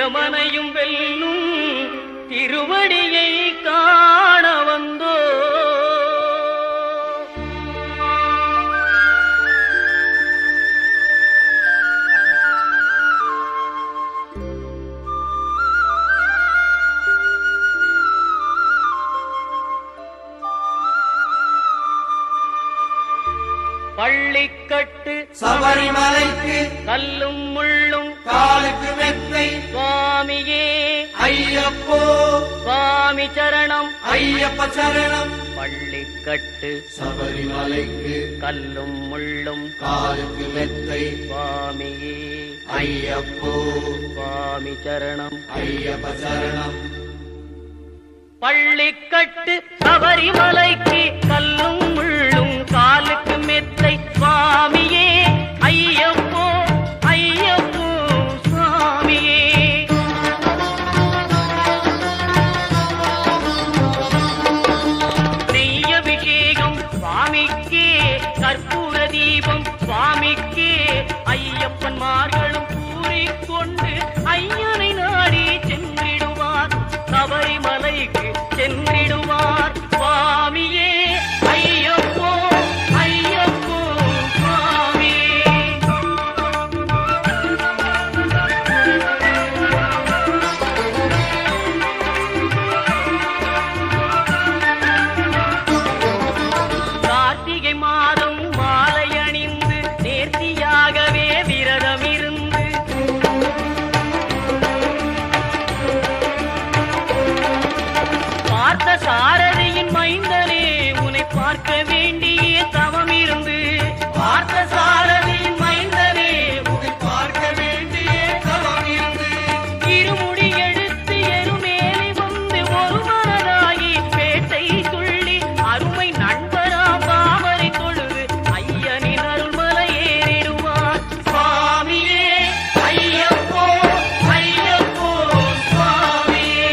யமனையும் வெல்லும் திருவடியை காண வந்தோ. பள்ளிக்கட்டு சபரிமலைக்கு கல்லும் முள்ளும் காலுக்கு மெத்தை சுவாமியே ஐயப்போ சுவாமி சரணம் ஐயப்ப சரணம். பள்ளிக்கட்டு சபரிமலைக்கு கல்லும் முள்ளும் காலுக்கு மெத்தை சுவாமியே ஐயப்போ சுவாமி சரணம் ஐயப்ப சரணம். பள்ளிக்கட்டு சபரிமலைக்கு கல்லும் முள்ளும் காலுக்கு மெத்தை சுவாமியே ஐயப்போ ஐயப்போ சுவாமியே. நெய்யபிஷேகம் சுவாமிக்கே கற்பூர தீபம் சுவாமிக்கே ஐயப்பன்மார்களும் கூறிக்கொண்டு ஐயனை நாடி சென்றிடுவார் சபரிமலைக்கு சென்றிடுவார் சுவாமியே ஐயப்போ ஐயப்போ சுவாமியே. கார்த்திகை மாதம் மாலை அணிந்து நேர்த்தியாகவே விரதம் இருந்து பார்த்த சாரதியின் மைந்தனே உன்னை பார்க்க வேண்டிய தவம் இருந்து பார்த்த சாரதியின் மைந்தனே உன்னை பார்க்க வேண்டிய தவம் இருந்து இருமுடி எடுத்து எருமேலி வந்து ஒரு மனதாகி பேட்டை துள்ளி அருமை நண்பரா பாவரை தொழுது ஐயனின் அருள்மலை ஏறிடுவார் சுவாமியே ஐயப்போ ஐயப்போ சுவாமியே.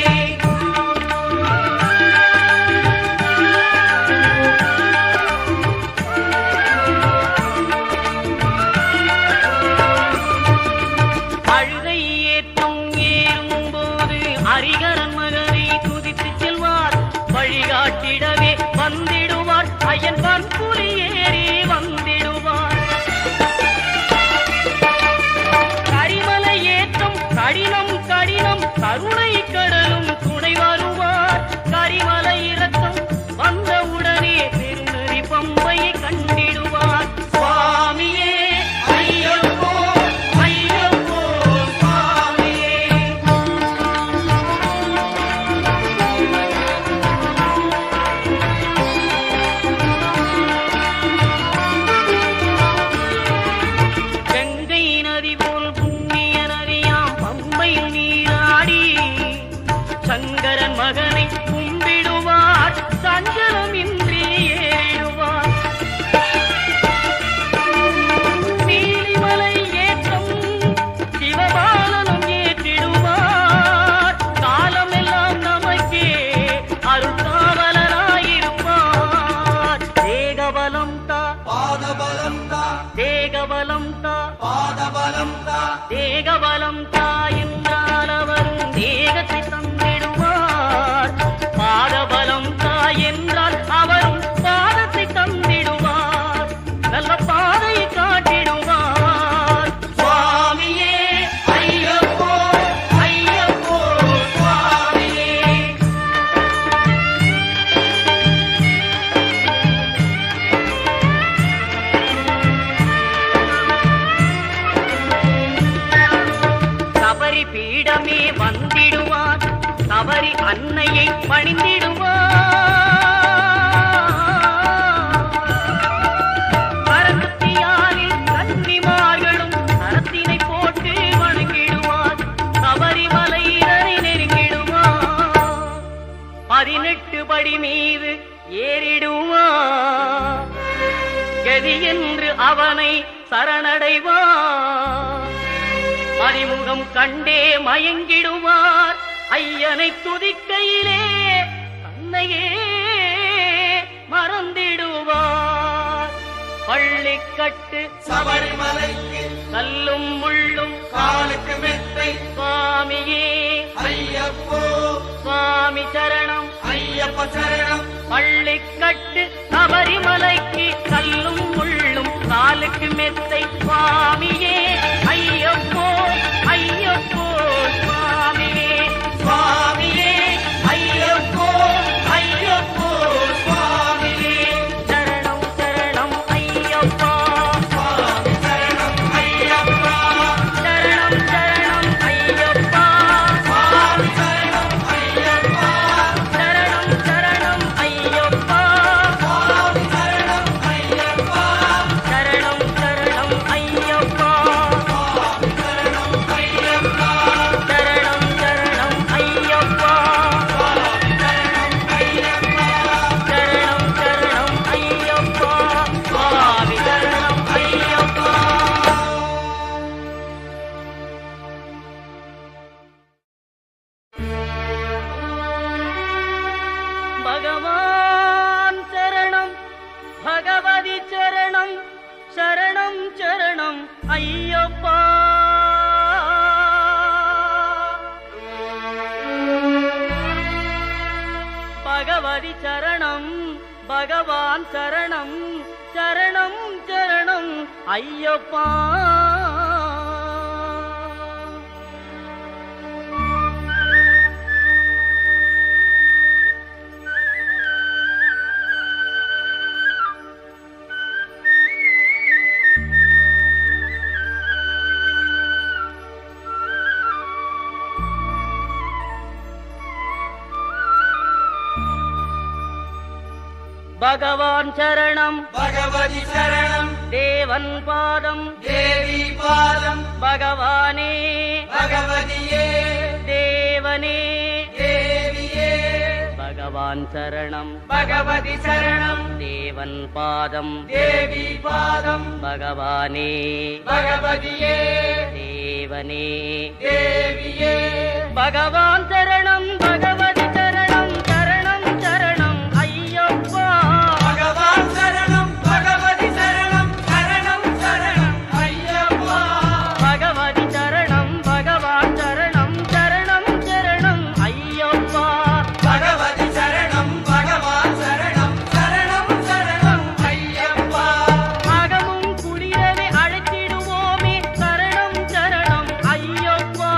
அழுகை ஏற்றம் ஏறும்போது ஹரிகரன் மகனை துதித்து செல்வார் வழிகாட்டிடவே வந்திடுவார் ஐயன் பன்புலி ஏறி வந்திடுவார். கரிமலை ஏற்றம் கடினம் கடினம் கருணை கடலும் துணை வருவார். கரிமலை இறக்கம் வந்தவுடனே பெருநெறி பம்பையை கண்டிடுவார் சுவாமியே ஐயப்போ ஐயப்போ சுவாமியே. கங்கை நதி போல் புண்ணிய நதியாம் பம்பையில் நீராடி சங்கரன் மகனை கும்பிடுவார் சஞ்சலமின்றி ஏறிடுவார். நீலிமலை ஏற்றம் சிவபாலனும் ஏற்றிடுவார். காலமெல்லாம் நமக்கே அருள்காவலராயிருப்பார். தேகபலம் தா பாதபலம் தா தேகபலம் தா பாதபலம் தா தேகபலம் தா என்றால் அவரும் தேகத்தை தந்திடுவார். பாதபலம் தா என்றால் அவரும் பாதத்தை தந்திடுவார். நல்ல பாதையை காட்டிடுவார் சுவாமியே ஐயப்போ ஐயப்போ சுவாமியே. சபரி பீடமே வந்திடுவார். சபரி அன்னையை பணிந்திடுவார். கரத்தியாரில் கன்னிமார்களும் கரத்தினை போட்டு வணங்கிடுவார். சபரிமலையினரை நெருங்கிடுவார். 18 படி மீது ஏறிடுவார். கதி என்று அவனை சரணடைவார். அறிமுகம் கண்டே மயங்கிடுவார். ஐயனை துதிக்கையிலே தன்னையே மறந்திடுவார். பள்ளிக்கு கட்டு சபரிமலைக்கு கல்லும் முள்ளும் காலுக்கு மெத்தை சுவாமியே ஐயப்போ சுவாமி சரணம் ஐயப்ப சரணம் பள்ளிக்கட்டு சபரிமலைக்கு கல்லும் முள்ளும் காலுக்கு மெத்தை சுவாமியே ஐயப்போ ஐயப்போ சுவாமியே சுவாமியே ஐயப்போ ஐயப்போ சுவாமியே சரணம் சரணம் ஐயப்பா சுவாமி சரணம் ஐயப்பா சரணம் சரணம் ஐயப்பா சுவாமி சரணம் ஐயப்பா சரணம் சரணம் ஐயப்பா சுவாமி சரணம் ஐயப்பா சரணம் சரணம் ஐயப்பா சுவாமி சரணம் ஐயப்பா சரணம் சரணம் ஐயப்பா சுவாமி சரணம் ஐயப்பா சரணம் சரணம் ஐயப்பா சுவாமி சரணம் ஐயப்பா பகவான் சரணம் பகவதி சரணம் சரணம் சரணம் ஐயப்பா பகவதி சரணம் பகவான் சரணம் சரணம் சரணம் ஐயப்பா பகவான் சரணம் பகவதி சரணம் தேவன் பாதம் தேவி பாதம் பகவானே பகவதியே தேவனே தேவியே பகவான் சரணம் பகவதி சரணம் தேவன் பாதம் தேவி பாதம் பகவானே பகவதியே தேவனே தேவியே பகவான் சரணம் பகவதி சரணம் சரணம் சரணம் ஐயப்பா பகவான் சரணம் பகவதி சரணம் சரணம் சரணம் ஐயப்பா பகவதி சரணம் பகவான் சரணம் சரணம் சரணம் ஐயப்பா பகவதி சரணம் பகவான் சரணம் சரணம் சரணம் ஐயப்பா அகமும் குளிரவே அழைத்திடுவோமே சரணம் சரணம் ஐயப்பா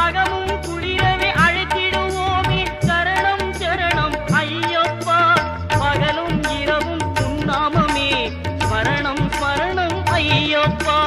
அகமும் குளிரவே அழைத்திடுவோமே சரணம் சரணம் ஐயப்பா பகலும் இரவும் உன்னாமமே ஸ்மரணம் ஸ்மரணம் ஐயப்பா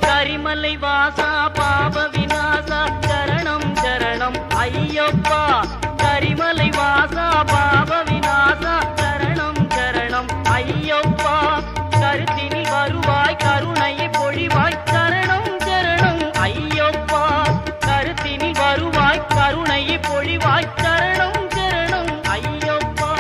கரிமலை வாசா பாப விநாசா சரணம் சரணம் ஐயப்பா கரிமலை வாசா பாப விநாசா சரணம் சரணம் ஐயப்பா கருத்தினி வருவாய் கருணையை பொழிவாய் சரணம் சரணம் ஐயப்பா கருத்தினி வருவாய் கருணையை பொழிவாய் சரணம் சரணம் ஐயப்பா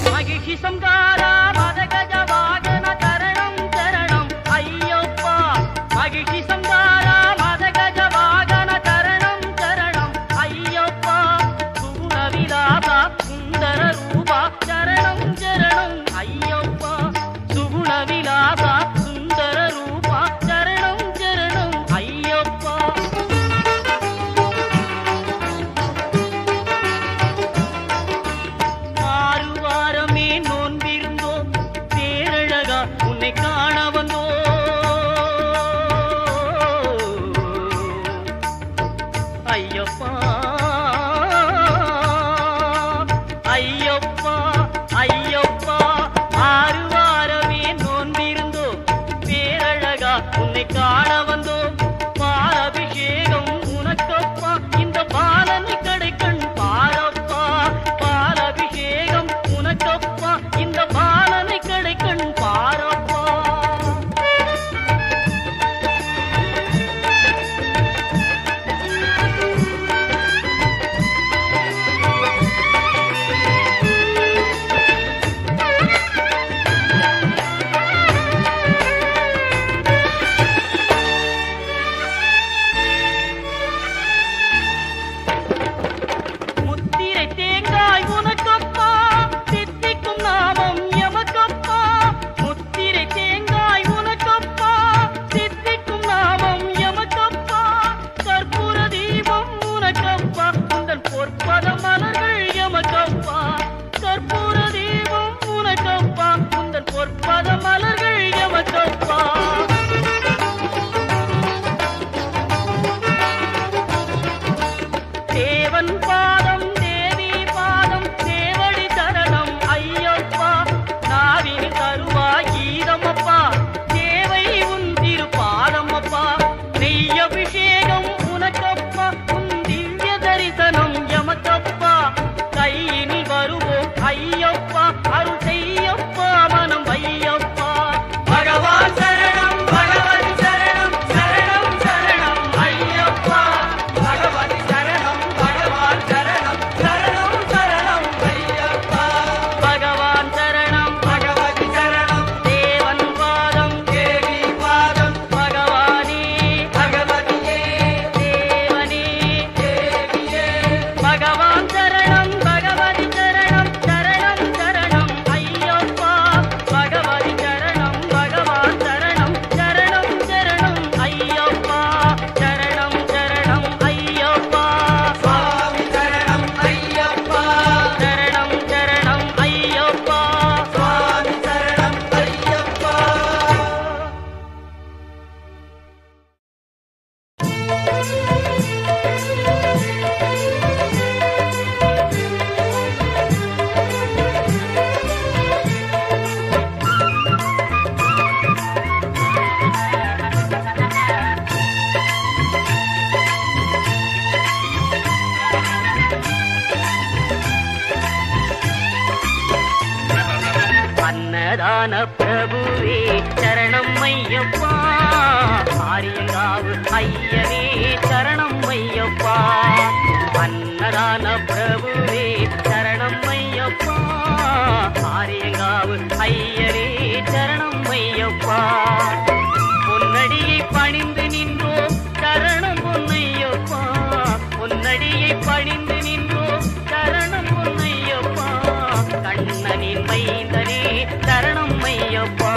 மகிழ்ச்சி சம்காரா மதகஜ வாகன சரணம் சரணம் ஐயப்பா மகிழ்ச்சி சம்காரா மதகஜ வாகன சரணம் சரணம் ஐயப்பா சுகுண விலாசா சுந்தர ரூபா சரணம் சரணம் ஐயப்பா சுகுண விலாசா சுந்தர ரூபா சரணம் சரணம் ஐயப்பா ஆறு வாரமே நோன்பிருந்தோம் பேரழகா உன்னை காண வந்தோம் உன்னை காண வந்தோம் பாலபிஷேகம் உனக்கப்பா இந்த பாலனை கடைக்கண் பாரப்பா பாலபிஷேகம் உனக்கப்பா இந்த பாலனை கடைக்கண் பாரப்பா முத்திரை தேங்காய் உனக்கப்பா தித்திக்கும் நாமம் எமக்கப்பா முத்திரை தேங்காய் உனக்கப்பா தித்திக்கும் நாமம் எமக்கப்பா கற்பூர தீபம் உனக்கப்பா உந்தன் பொற்பத மலர்கள் எமக்கப்பா கற்பூர தீபம் உனக்கப்பா உந்தன் பொற்பத மலர்கள் எமக்கப்பா தேவன் பாதம் தேவி பாதம் தேவடி சரணம் ஐயப்பா நாவின் தருவாய் கீதமப்பா தேவை உன் திரு பாதமப்பா நெய்யபிஷேகம் உனக்கப்பா உன் திவ்ய தரிசனம் எமக்கப்பா கையினில் வருவோம் ஐயப்பா அருள் செய்யப்பா மனம் ஐயப்பா பகவான் சரணம் பகவதி சரணம் சரணம் சரணம் ஐயப்பா பகவதி சரணம் பகவான் சரணம் சரணம் சரணம் ஐயப்பா பகவான் சரணம் பகவதி சரணம் தேவன் பாதம் தேவி பாதம் பகவானே பகவதியே தேவனே தேவியே பகவான் சரணம் பகவதி சரணம் சரணம் சரணம் ஐயப்பா பகவதி சரணம் பகவான் சரணம் சரணம் சரணம் ஐயப்பா சரணம் சரணம் ஐயப்பா சுவாமி சரணம் ஐயப்பா சரணம் சரணம் ஐயப்பா சுவாமி சரணம் ஐயப்பா அன்னதான பிரபுவே சரணம் ஐயப்பா ஆரியங்காவு ஐயனே சரணம் ஐயப்பா அன்னதான பிரபுவே சரணம் ஐயப்பா ஆரியங்காவு ஐயனே சரணம் ஐயப்பா பொன்னடியை பணிந்து நின்றோம் சரணம் பொன்னையப்பா பொன்னடியை பணிந்து நின்றோம் சரணம் பொன்னையப்பா கண்ணனின் மைந்தனே சரணம் ஐயப்பா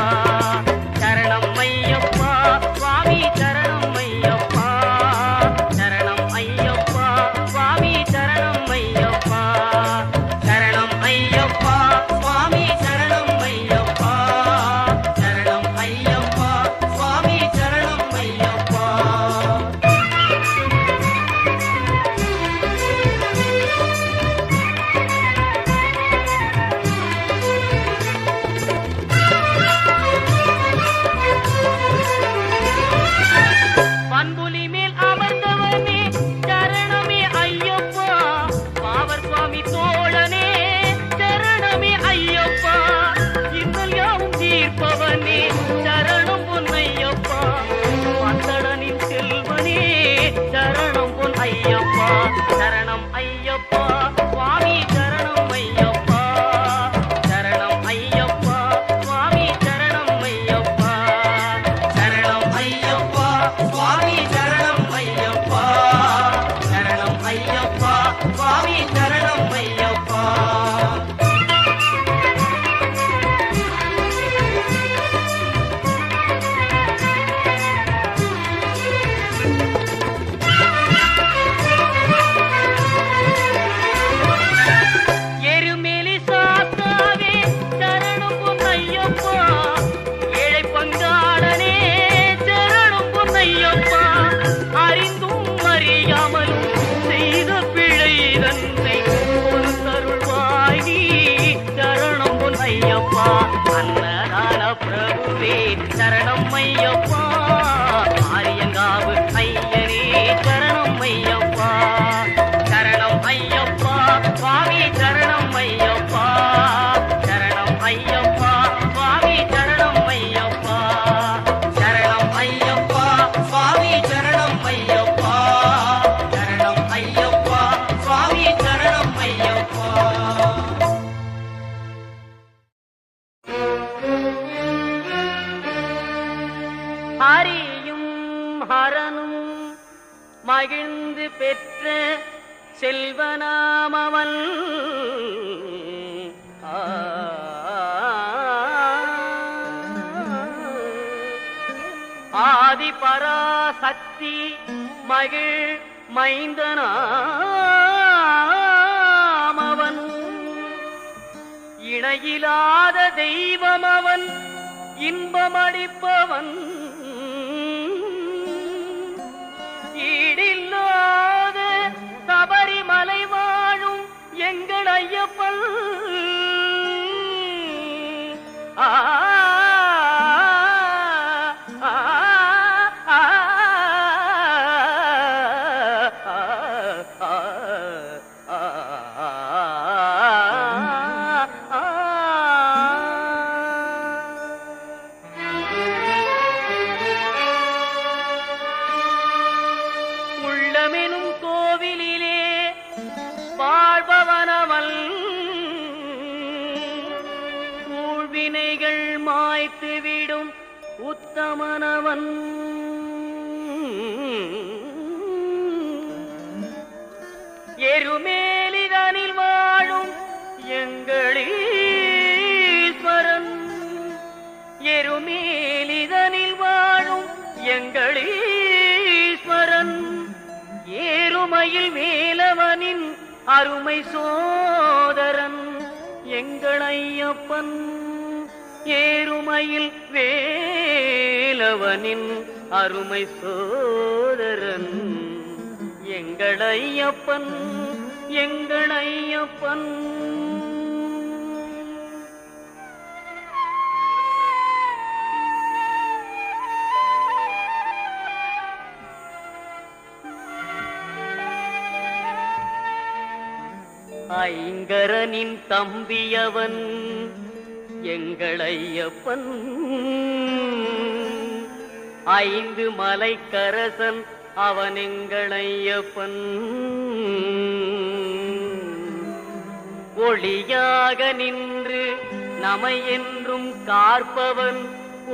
சரணம் ஐயப்பா சுவாமி சரணம் ஐயப்பா சரணம் ஐயப்பா சுவாமி சரணம் ஐயப்பா சரணம் ஐயப்பா சுவாமி சரணம் ஐயப்பா சரணம் ஐயப்பா சுவாமி சரணம் ஐயப்பா பண்புலி மேல் அமர்ந்தவனே சரணமே ஐயப்பா பாவர் சுவாமி தோழனே சரணமே ஐயப்பா இன்னல் யாவும் தீர்ப்பவனே சரணம் பொன்னையப்பா பந்தடனின் செல்வனே சரணம் பொன் ஐயப்பா சரணம் ஐயப்பா சுவாமி சரணம் ஐயப்பா சரணம் ஐயப்பா சுவாமி சரணம் ஐயப்பா சரணம் ஐயப்பா சுவாமி சரணம் ஐயப்பா சரணம் ஐயப்பா சுவாமி சரணம் ஐயப்பா எருமேலி சாத்தாவே சரணம் பொன்னையப்பா ஏழை பங்காளனே சரணம் பொன்னையப்பா ஹரனும் மகிழ்ந்து பெற்ற செல்வனாமவன். ஆதி பராசக்தி மகிழ் மைந்தனாமவன். இணையிலாத தெய்வம் அவன், இன்பமளிப்பவன். ஈடில்லாத சபரிமலை வாழும் எங்கள் ஐயப்பன். ஆ உள்ளமெனும் கோவிலிலே வாழ்பவனவன். ஊழ்வினைகள் மாய்த்துவிடும் உத்தமனவன். எருமேலிதனில் வாழும் எங்களீஸ்வரன். எருமேலிதனில் வாழும் எங்களீஸ்வரன். ஏறுமையில் வேலவனின் அருமை சோதரன் எங்கள் ஐயப்பன். ஏறுமையில் வேலவனின் அருமை சோதரன் எங்கள் ஐயப்பன். எங்கள் ஐயப்பன். ஐங்கரனின் தம்பியவன் எங்கள் ஐயப்பன். ஐந்து மலைக்கரசன் அவன் எங்கள் ஐயப்பன். ஒளியாக நின்று நமை என்றும் காற்பவன்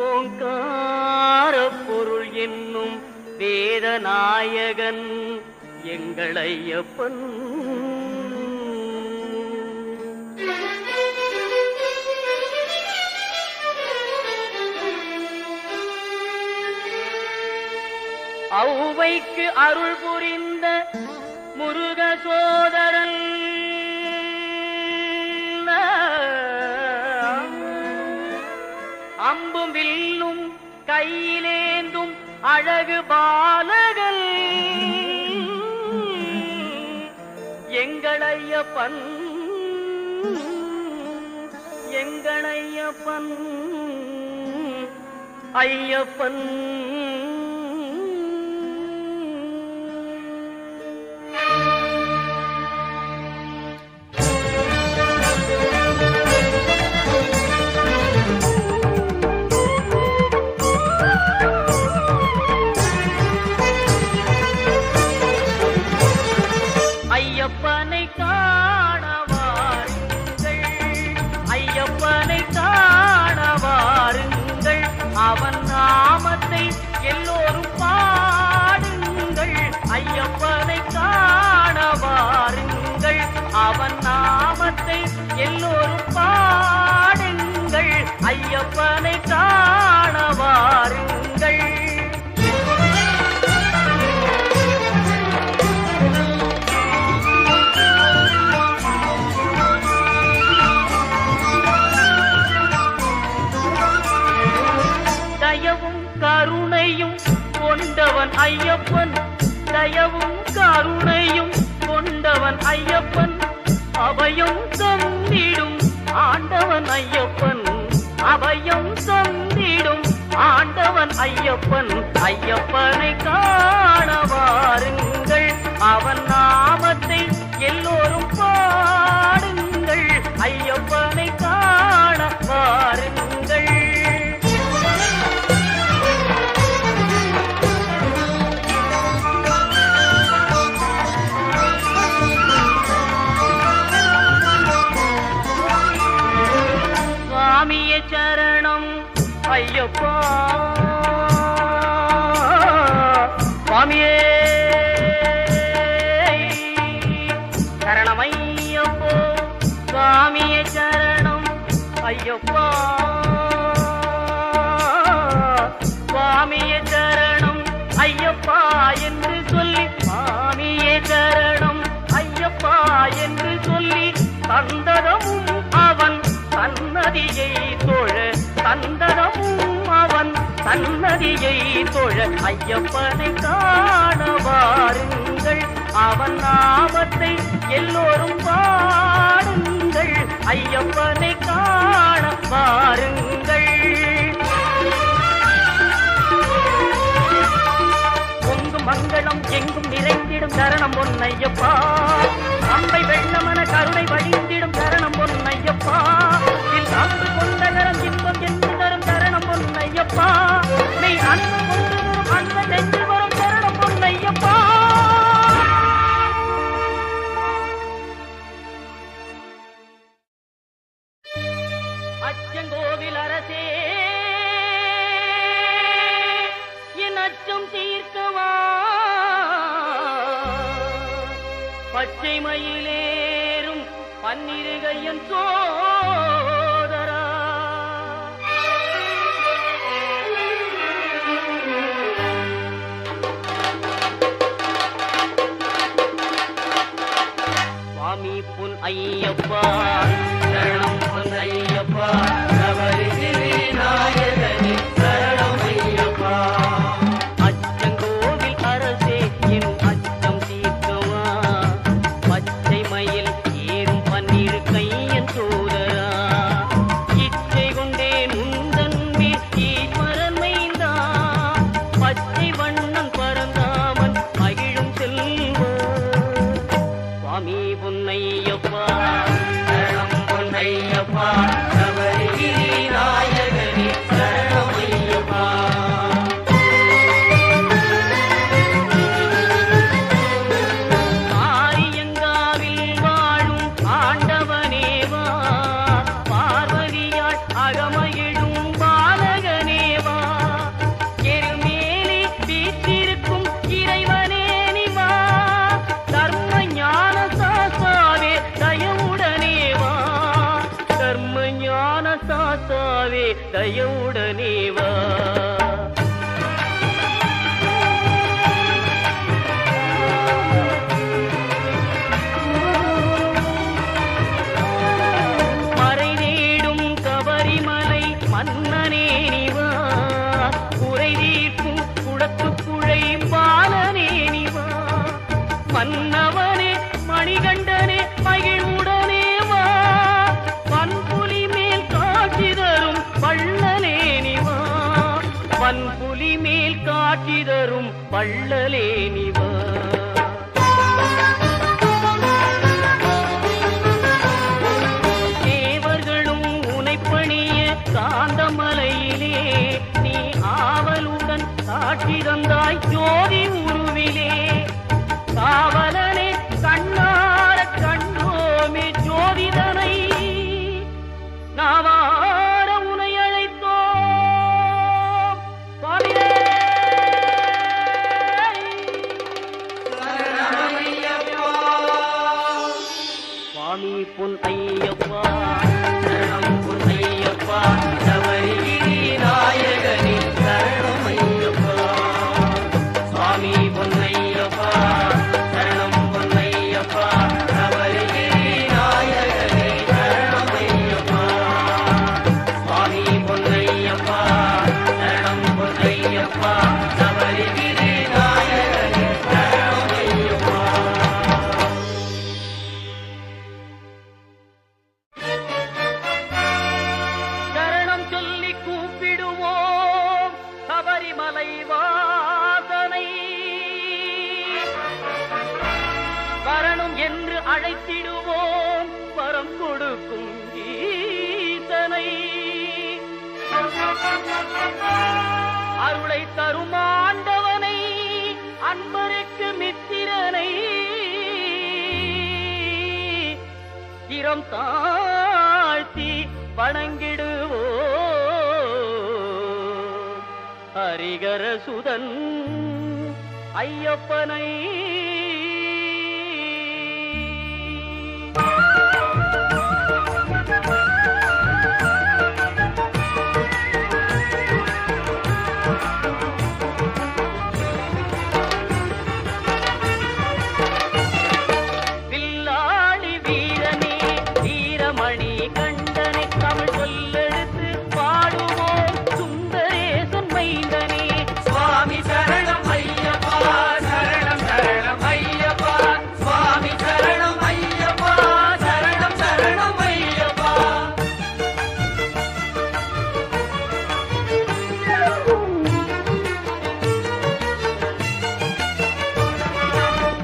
ஓங்கார பொருள் என்னும் வேதநாயகன் எங்கள் ஐயப்பன். ஔவைக்கு அருள் புரிந்த முருக சோதரன். அம்பும் வில்லும் கையிலேந்தும் அழகு பாலகன் எங்கள் ஐயப்பன். எங்கள் ஐயப்பன். ஐயப்பன். ஐயப்பனை காண வாருங்கள். ஐயப்பனை காண வாருங்கள். அவன் நாமத்தை எல்லோரும் பாடுங்கள். ஐயப்பனை காண வாருங்கள். அவன் நாமத்தை எல்லோரும் பாடுங்கள். ஐயப்பனை காண வாருங்கள். தயவும் கருணையும் கொண்டவன் ஐயப்பன். தயவும் கருணையும் கொண்டவன் ஐயப்பன். அபயம் தந்திடும் ஆண்டவன் ஐயப்பன். அபயம் தந்திடும் ஆண்டவன் ஐயப்பன். ஐயப்பனை காண வாருங்கள். அவன் நாமத்தை எல்லோரும் பாடுங்கள். ஐயப்பனை காண வாருங்கள். சுவாமியே சரணம் ஐயப்பா. சுவாமியே சரணம் ஐயப்போ சுவாமியே சரணம் ஐயப்பா சுவாமியே சரணம் ஐயப்பா என்று சொல்லி சுவாமியே சரணம் ஐயப்பா என்று சொல்லி சந்ததமும் அவன் சன்னதியை தொழ சந்ததமும் அவன் சன்னதியை தொழ ஐயப்பனை காண வாருங்கள் அவன் நாமத்தை எல்லோரும் பாடுங்கள் ஐயப்பனை காண வாருங்கள் பொங்கும் மங்களம் எங்கும் நிறைந்திடும் சரணம் பொன்னையப்பா அம்பை வெள்ளமன கருணை வழிந்திடும் சரணம் பொன்னையப்பா அன்பு கொண்ட கரம் இன்பம் என்று தரும் சரணம் பொன்னையப்பா நீ அன்பு கொண்டு வரும் அன்பை நெஞ்சு வரும் சரணம் பொன்னையப்பா அச்சங்கோவில் அரசே என் அச்சம் தீர்க்கவா பச்சை மயிலேறும் பன்னிருகையன் சோதரா சுவாமி பொன் ஐயப்பா சரணம் பொன் ஐயப்பா சபரிகிரி நாயகனே சரணம் ஐயப்பா அச்சங்கோவில் அரசே என் அச்சம் தீர்க்கவா பச்சை மயில் ஏறும் பன்னிரு கையன் சோதரா இச்சை கொண்டேன் உந்தன் மேல் ஈஸ்வரன் மைந்தா பச்சை வண்ணன் பரந்தாமன் மகிழும் செல்வா சுவாமி பொன்னையப்பா சரணம் பொன்னையப்பா சபரிகிரி நாயகனே சரணம் ஐயப்பா ஆரியங்காவில் வாழும் ஆண்டவனேவா பார்வதியாள் அகமகிழும் பாலகனேவா எருமேலி வீற்றிருக்கும் இறைவனே நிவா தர்ம ஞான சாஸ்தாவே தயவுடனேவா தர்ம ஞான சாஸ்தாவே தயவுடனேவா மறை தேடும் கபரிமலை மன்னனே நிவா குறை தீர்க்கும் குடத்துக்குழை பாலனே நிவா மன்னவனே மணிகண்டனே மகிழ்வுடனே வா பன்புலி மேல் காட்சி தரும் வள்ளலே நிவா பன்புலி மேல் காட்சி தரும் வள்ளலே நிவா தேவர்களும் உனைப்பணிய காந்தமலையிலே நீ ஆவலுடன் காட்சி தந்தாய் ஜோதி உருவிலே காவலனே கண்ணார கண்டோமே ஜோதிதனை நாவார உனை அழைத்தோம் சுவாமியே சரணம் ஐயப்பா சுவாமி பொன் ஐயப்பா சரணம் பொன் ஐயப்பா சபரிகிரி நாயகனே சரணம் ஐயப்பா சுவாமி பொன் ஐயப்பா சரணம் பொன் ஐயப்பா சபரிகிரி நாயகனே சரணம் ஐயப்பா சுவாமி பொன் ஐயப்பா சரணம் பொன் ஐயப்பா சபரிகிரி நாயகனே சரணம் ஐயப்பா சரணம் சொல்லி கூப்பிடுவோம் சபரிமலை வாசனை வரணும் என்று அழைத்திடுவோம் வரம் கொடுக்கும் ஈசனை அருளை தரும் ஆண்டவனை அன்பருக்கு மித்திரனை சிரம் தாழ்த்தி வணங்கிடுவோம் ஹரிகர சுதன் ஐயப்பனை வில்லாளி வீரனே வீரமணி கண்டனை தமிழ் சொல்லெடுத்து பாடுவோம் சுந்தரேசன் மைந்தனே சுவாமி சரணம் ஐயப்பா சரணம் சரணம் ஐயப்பா சுவாமி சரணம் ஐயப்பா சரணம் சரணம் ஐயப்பா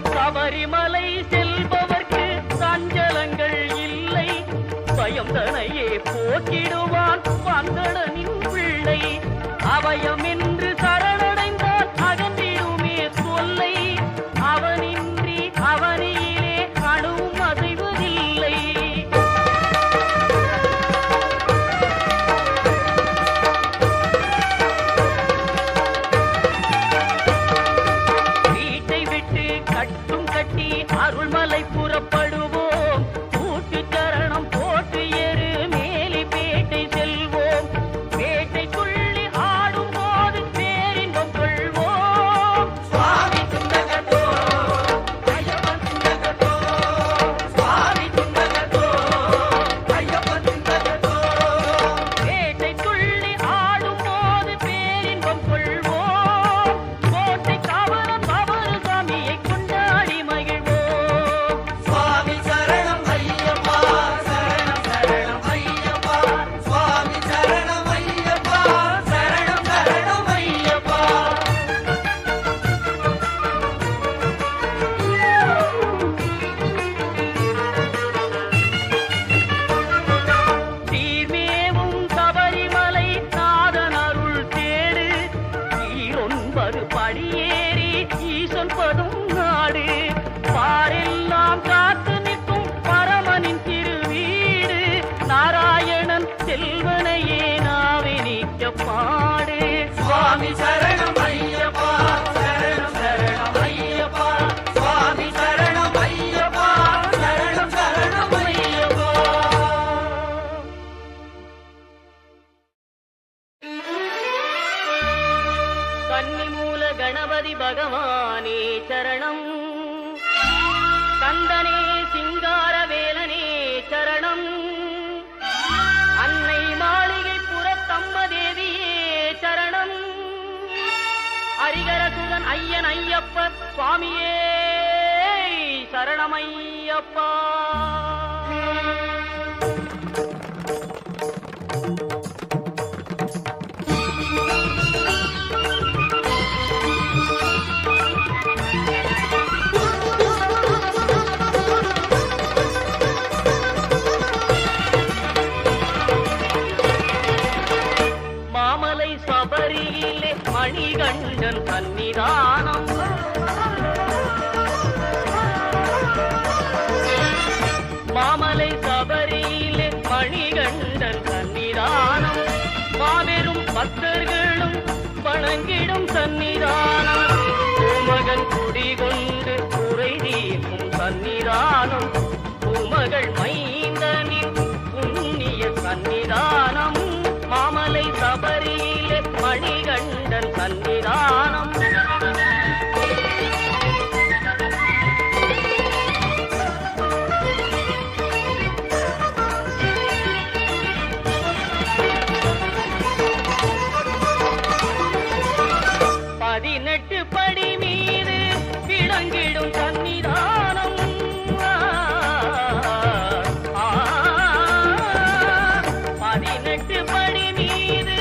சபரிமலை செல்பவர்க்கு சஞ்சலங்கள் இல்லை பயம் தனையே போக்கிடுவான் பந்தளனின் பிள்ளை அபயம் என்று சரணடைந்தால் அகன்றிடுமே தொல்லை அவனின்றி அவனியிலே அணுவும் அசைவதில்லை வீட்டை விட்டு கட்டும் கட்டி அருள்மலை புறப்படுவோம் கூட்டு சரணம் போட்டு ஏறு மேலி பேட்டை செல்வோம் பேட்டை துள்ளி ஆடும் போது பேரின்பம் கொள்வோம் சுவாமி துண்டகத்தோ ஐயப்பன் துண்டகத்தோ சுவாமி துண்டகத்தோ ஐயப்பன் துண்டகத்தோ பேட்டை துள்ளி ஆடும் போது பேரின்பம் கொள்வோம் கோட்டை காவலன் பவரு சாமியை கொண்டாடி மகிழ்வோம் சுவாமி சரணம் ஐயப்பா சரணம் சரணம் ஐயப்பா சுவாமி சரணம் ஐயப்பா சரணம் சரணம் ஐயப்பா தீர்மேவும் சபரிமலை நாதன் அருள் தேடு ஈரொன்பது படியேறி ஈசன் பதும் நாடு பாரெல்லாம் காத்து நிற்கும் பரமனின் திருவீடு நாராயணன் செல்வனையே நாவே நீக்க பாடு சுவாமி சரணம் ஐயப்பா சரணம் சரணம் ஐயப்பா சுவாமி சரணம் ஐயப்பா சரணம் சரணம் ஐயப்பா கன்னிமூல கணபதி பகவானே சரணம் கந்தனே சிங்கார வேலனே சரணம் அன்னை மாளிகை புறத்தம்மதேவியே சரணம் ஹரிகரசுதன் ஐயன் ஐயப்ப சுவாமியே சரணமையப்பா மாமலை சபரியிலே மணிகண்டன் சன்னிதானம் மாமலை சபரியிலே மணிகண்டன் சன்னிதானம் மாபெரும் பக்தர்களும் வணங்கிடும் சன்னிதானம் பூமகன் குடிகொண்டு குறை தீர்க்கும் சன்னிதானம் பூமகள் மைந்தனின் புண்ணிய சன்னிதானம் மாமலை சபரியிலே மணிகண்டன் சன்னிதானம் பதினெட்டு படி மீது விளங்கிடும் சன்னிதானம் பதினெட்டு படி மீது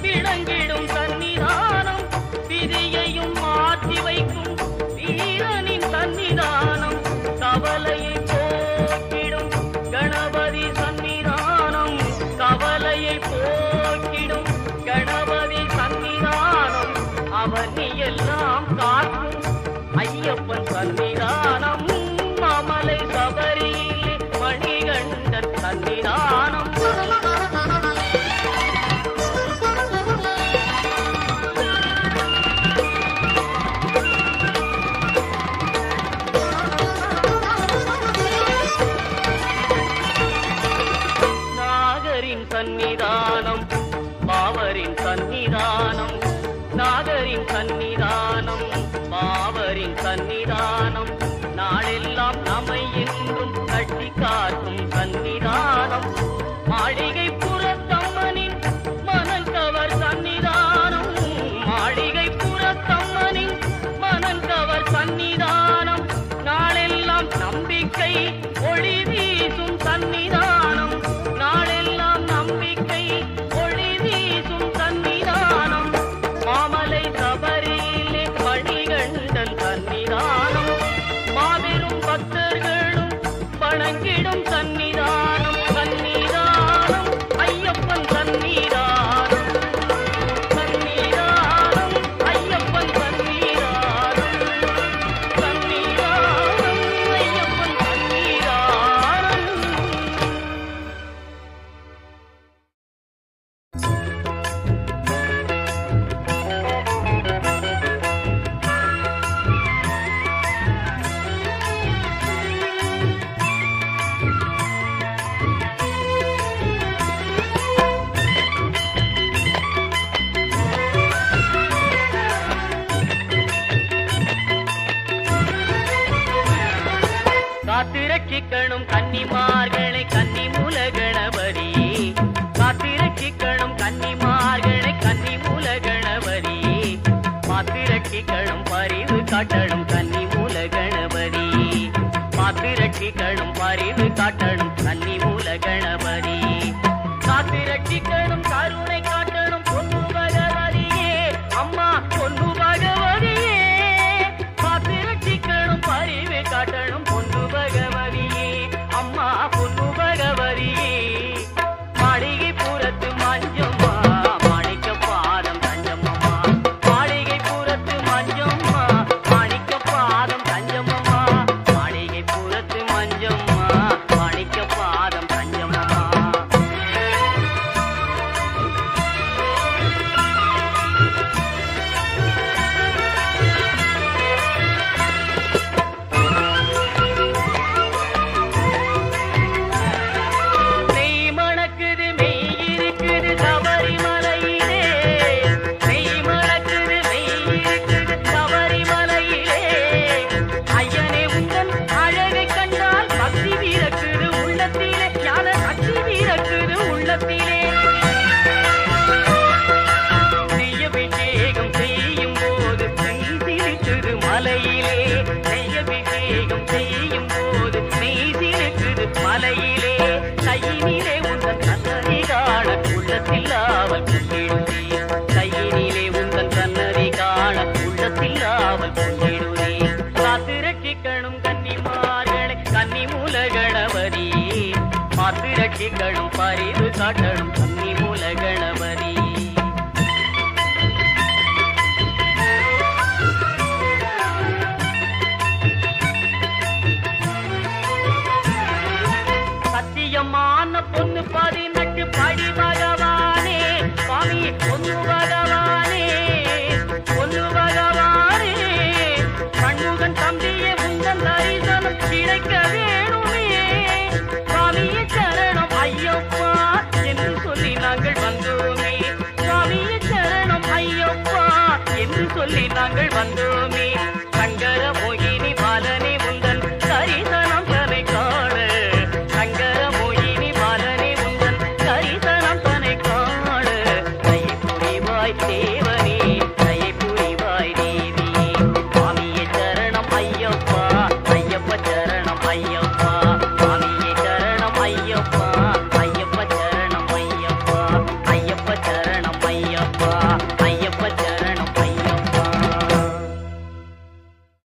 விளங்கிடும் சன்னிதானம் விதியையும் மாற்றி வைக்கும் வீரனின் சன்னிதானம் கவலையை போக்கிடும் கணபதி சன்னிதானம் கவலையை போக்கிடும் கணபதி சன்னிதானம் அவனி எல்லாம் காக்கும் ஐயப்பன் சன்னிதானம் மாமலை சபரியிலே மணிகண்டன் சன்னிதானம் தேவரின் சன்னிதானம் நாளெல்லாம் நம்மை என்றும் கட்டி காக்கும் சன்னிதானம் மாளிகை புறத்தம்மனின் மனங்கவர் சன்னிதானம் மாளிகை புறத்தம்மனின் மனங்கவர் சன்னிதானம் நாளெல்லாம் நம்பிக்கை ஒளி வீசும் சன்னிதானம் நாளெல்லாம் நம்பிக்கை ஒளி வீசும் சன்னிதானம் மாமலை சபரியிலே மணிகண்டன் சன்னிதானம் மாபெரும் பக்தர்களும் வணங்கிடும் சன்னிதானம் சன்னிதானம் ஐயப்பன் சன்னிதானம் சன்னிதானம் ஐயப்பன் சன்னிதானம் சன்னிதானம் ஐயப்பன் சன்னிதானம். காத்திரட்சிக்கணும் கன்னிமார்களை கன்னி மூல கணபதி காத்திரட்சிக்கணும் கன்னிமார்களை கன்னி மூல கணபதி மாத்திரட்சிக்கணும் பரிவு காட்டணும் கன்னி மூல கணபதி மாத்திரட்சிக்கணும் பரிவு காட்டணும் கன்னி மூல கணபதி